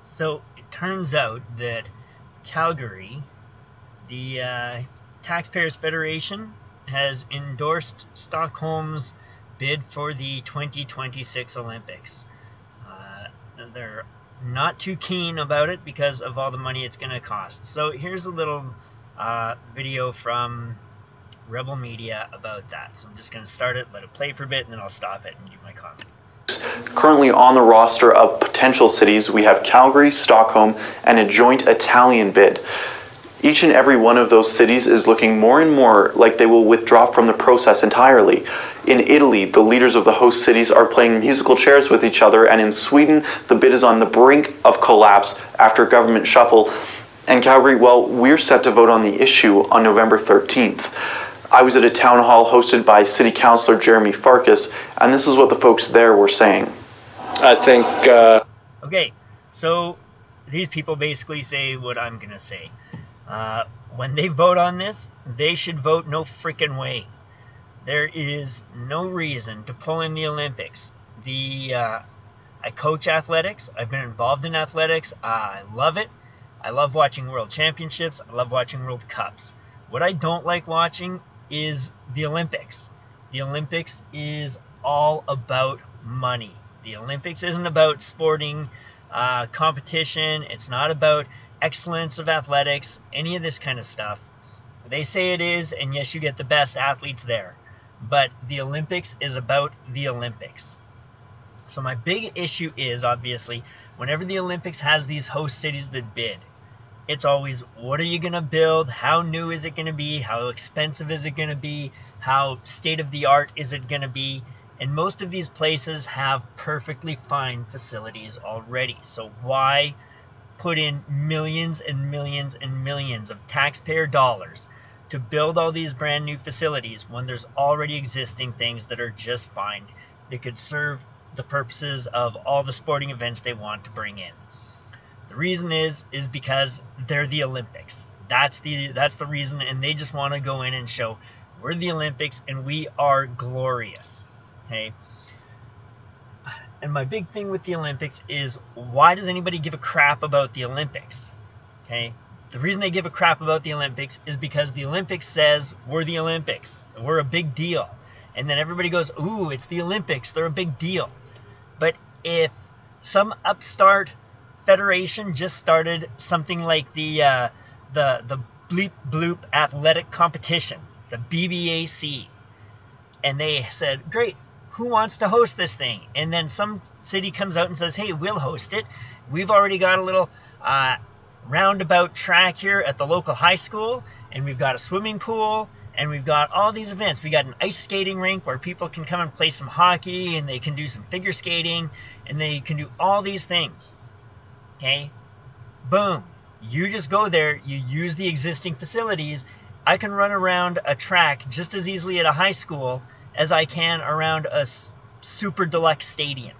So it turns out that Calgary, the Taxpayers Federation, has endorsed Stockholm's bid for the 2026 Olympics. Uh, they're not too keen about it because of all the money it's going to cost. So here's a little video from Rebel Media about that. So I'm just going to start it, let it play for a bit, and then I'll stop it and give my comment. Currently on the roster of potential cities, we have Calgary, Stockholm, and a joint Italian bid. Each and every one of those cities is looking more and more like they will withdraw from the process entirely. In Italy, the leaders of the host cities are playing musical chairs with each other, and in Sweden, the bid is on the brink of collapse after a government shuffle. And Calgary, well, we're set to vote on the issue on November 13th. I was at a town hall hosted by City Councillor Jeremy Farkas, and this is what the folks there were saying. I think... Okay, so these people basically say what I'm going to say. When they vote on this, they should vote no freaking way. There is no reason to pull in the Olympics. I coach athletics. I've been involved in athletics. I love it. I love watching World Championships. I love watching World Cups. What I don't like watching is the Olympics. The Olympics is all about money. The Olympics isn't about sporting competition. It's not about excellence of athletics, any of this kind of stuff. They say it is, and yes, you get the best athletes there. But the Olympics is about the Olympics. So my big issue is, obviously, whenever the Olympics has these host cities that bid, it's always, what are you going to build? How new is it going to be? How expensive is it going to be? How state-of-the-art is it going to be? And most of these places have perfectly fine facilities already. So why put in millions and millions and millions of taxpayer dollars to build all these brand new facilities when there's already existing things that are just fine, that could serve the purposes of all the sporting events they want to bring in? The reason is because they're the Olympics. That's the reason, and they just want to go in and show we're the Olympics and we are glorious. Okay? And my big thing with the Olympics is, why does anybody give a crap about the Olympics? Okay? The reason they give a crap about the Olympics is because the Olympics says we're the Olympics. We're a big deal. And then everybody goes, ooh, it's the Olympics. They're a big deal. But if some upstart federation just started something like the bleep bloop athletic competition, the BBAC, and they said, great, who wants to host this thing? And then some city comes out and says, hey, we'll host it. We've already got a little roundabout track here at the local high school, and we've got a swimming pool, and we've got all these events. We got an ice skating rink where people can come and play some hockey, and they can do some figure skating, and they can do all these things. Okay? Boom. You just go there, you use the existing facilities. I can run around a track just as easily at a high school as I can around a super deluxe stadium.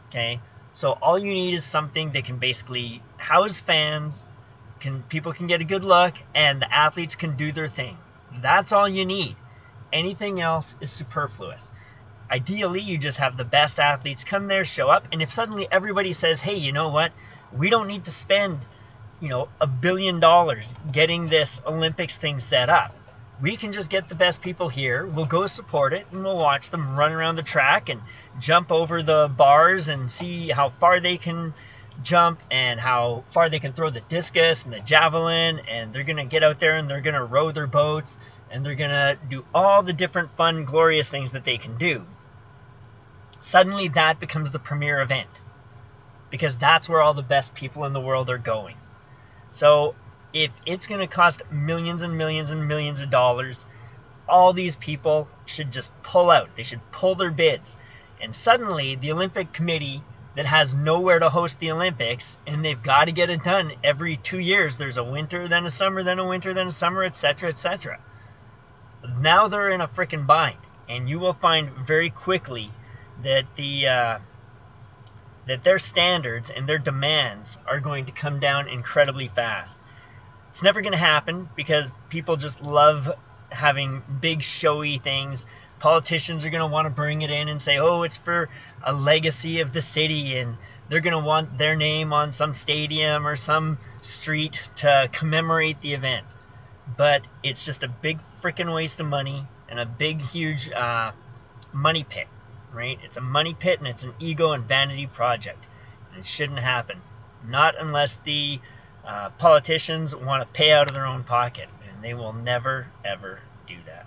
Okay? So all you need is something that can basically house fans, people can get a good look, and the athletes can do their thing. That's all you need. Anything else is superfluous. Ideally, you just have the best athletes come there, show up, and if suddenly everybody says, hey, you know what? We don't need to spend, $1 billion getting this Olympics thing set up. We can just get the best people here. We'll go support it, and we'll watch them run around the track and jump over the bars and see how far they can jump and how far they can throw the discus and the javelin, and they're going to get out there and they're going to row their boats, and they're going to do all the different fun, glorious things that they can do. Suddenly that becomes the premier event, because that's where all the best people in the world are going. So if it's going to cost millions and millions and millions of dollars, all these people should just pull out. They should pull their bids. And suddenly the Olympic Committee, that has nowhere to host the Olympics, and they've got to get it done every 2 years. There's a winter, then a summer, then a winter, then a summer, etc., etc. Now they're in a freaking bind, and you will find very quickly that that their standards and their demands are going to come down incredibly fast. It's never going to happen because people just love having big showy things. Politicians are going to want to bring it in and say, oh, it's for a legacy of the city, and they're going to want their name on some stadium or some street to commemorate the event. But it's just a big freaking waste of money and a big, huge money pit, right? It's a money pit and it's an ego and vanity project. And it shouldn't happen. Not unless the politicians want to pay out of their own pocket. And they will never, ever do that.